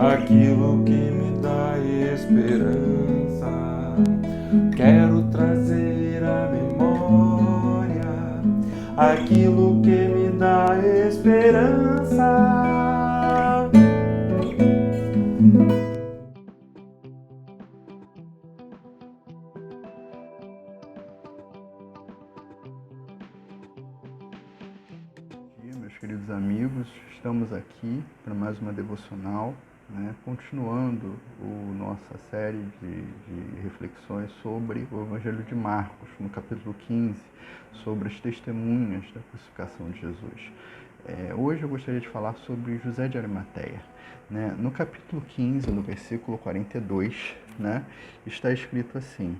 aquilo que me dá esperança. Quero trazer à memória aquilo que me dá esperança. Meus queridos amigos, estamos aqui para mais uma devocional, continuando a nossa série de reflexões sobre o Evangelho de Marcos, no capítulo 15, sobre as testemunhas da crucificação de Jesus. Hoje eu gostaria de falar sobre José de Arimateia. No capítulo 15, no versículo 42, está escrito assim: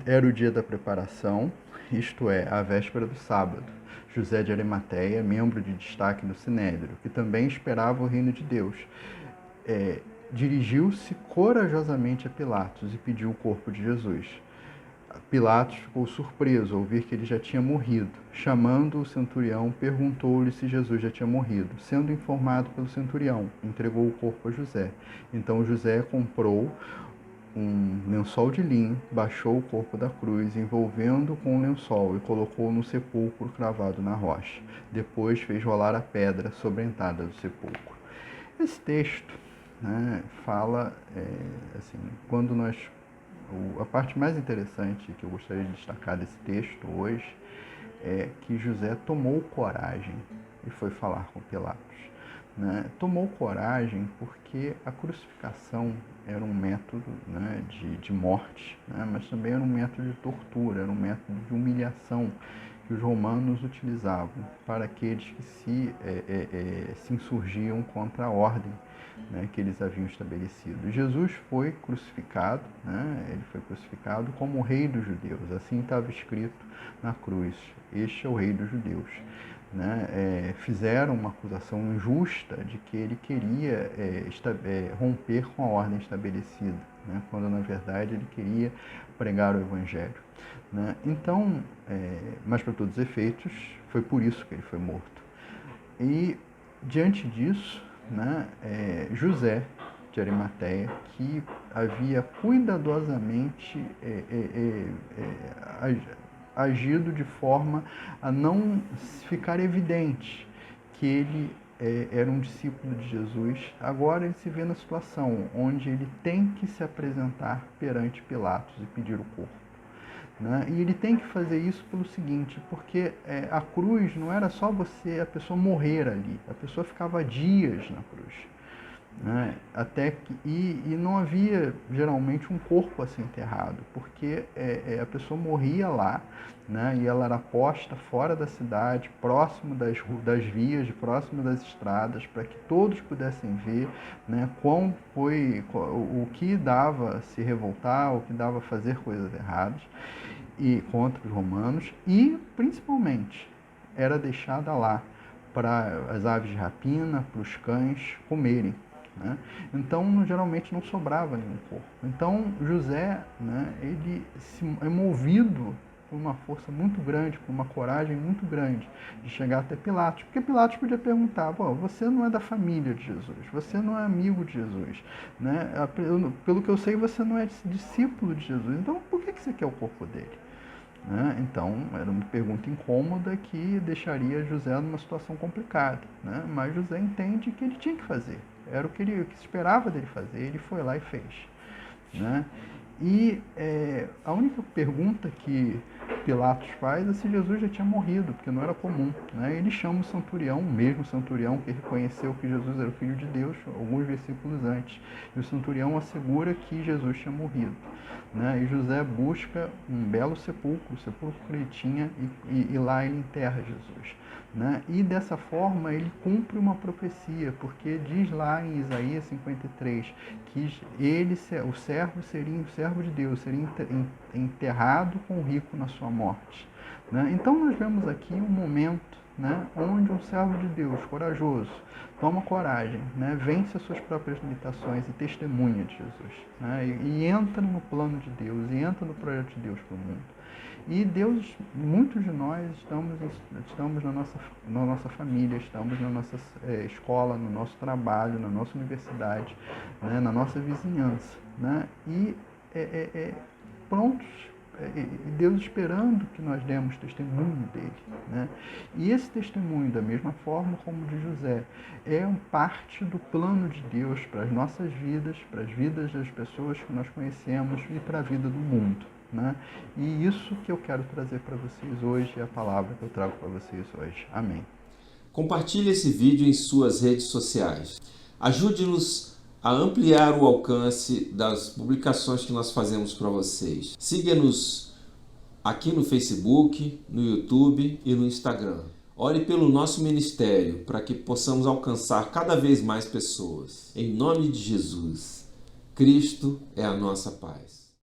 era o dia da preparação, isto é, a véspera do sábado. José de Arimateia, membro de destaque do Sinédrio, que também esperava o reino de Deus, dirigiu-se corajosamente a Pilatos e pediu o corpo de Jesus. Pilatos ficou surpreso ao ouvir que ele já tinha morrido. Chamando o centurião, perguntou-lhe se Jesus já tinha morrido. Sendo informado pelo centurião, entregou o corpo a José. Então José comprou um lençol de linho, baixou o corpo da cruz, envolvendo com o lençol e colocou no sepulcro cravado na rocha. Depois fez rolar a pedra sobre a entrada do sepulcro. Esse texto fala, quando a parte mais interessante que eu gostaria de destacar desse texto hoje é que José tomou coragem e foi falar com Pilatos. Tomou coragem porque a crucificação era um método de morte, mas também era um método de tortura, era um método de humilhação que os romanos utilizavam para aqueles que se insurgiam contra a ordem que eles haviam estabelecido. Jesus foi crucificado, ele foi crucificado como o rei dos judeus, assim estava escrito na cruz: este é o rei dos judeus. Fizeram uma acusação injusta de que ele queria romper com a ordem estabelecida, quando na verdade ele queria pregar o Evangelho. Então, mas para todos os efeitos, foi por isso que ele foi morto. E diante disso, José de Arimateia, que havia cuidadosamente agido de forma a não ficar evidente que ele era um discípulo de Jesus, agora ele se vê na situação onde ele tem que se apresentar perante Pilatos e pedir o corpo. E ele tem que fazer isso pelo seguinte, porque a cruz não era só a pessoa morrer ali, a pessoa ficava dias na cruz. Até que, e não havia geralmente um corpo a ser enterrado, porque a pessoa morria lá, e ela era posta fora da cidade, próximo das vias, próximo das estradas, para que todos pudessem ver o que dava se revoltar, o que dava fazer coisas erradas e contra os romanos, e principalmente era deixada lá para as aves de rapina, para os cães comerem. Então, geralmente não sobrava nenhum corpo. Então, José, ele é movido por uma força muito grande, por uma coragem muito grande de chegar até Pilatos. Porque Pilatos podia perguntar: você não é da família de Jesus, você não é amigo de Jesus, pelo que eu sei, você não é discípulo de Jesus, então por que você quer o corpo dele? Então, era uma pergunta incômoda que deixaria José numa situação complicada. Mas José entende que ele tinha que fazer. Era o que se esperava dele fazer, ele foi lá e fez. E a única pergunta que Pilatos faz é se Jesus já tinha morrido, porque não era comum. Ele chama o centurião, o mesmo centurião que reconheceu que Jesus era o Filho de Deus, alguns versículos antes. E o centurião assegura que Jesus tinha morrido. E José busca um belo sepulcro, o sepulcro que ele tinha, e lá ele enterra Jesus. E dessa forma ele cumpre uma profecia, porque diz lá em Isaías 53 que o servo seria o servo de Deus, seria enterrado com o rico na sua morte. Então nós vemos aqui um momento onde um servo de Deus corajoso toma coragem, vence as suas próprias limitações e testemunha de Jesus, e entra no plano de Deus, e entra no projeto de Deus para o mundo. E Deus, muitos de nós estamos na nossa família, estamos na nossa escola, no nosso trabalho, na nossa universidade, né, na nossa vizinhança, né, e prontos, Deus esperando que nós demos testemunho dele, né? E esse testemunho, da mesma forma como o de José, é parte do plano de Deus para as nossas vidas, para as vidas das pessoas que nós conhecemos e para a vida do mundo, né? E isso que eu quero trazer para vocês hoje, é a palavra que eu trago para vocês hoje. Amém. Compartilhe esse vídeo em suas redes sociais. Ajude-nos a ampliar o alcance das publicações que nós fazemos para vocês. Siga-nos aqui no Facebook, no YouTube e no Instagram. Ore pelo nosso ministério para que possamos alcançar cada vez mais pessoas. Em nome de Jesus, Cristo é a nossa paz.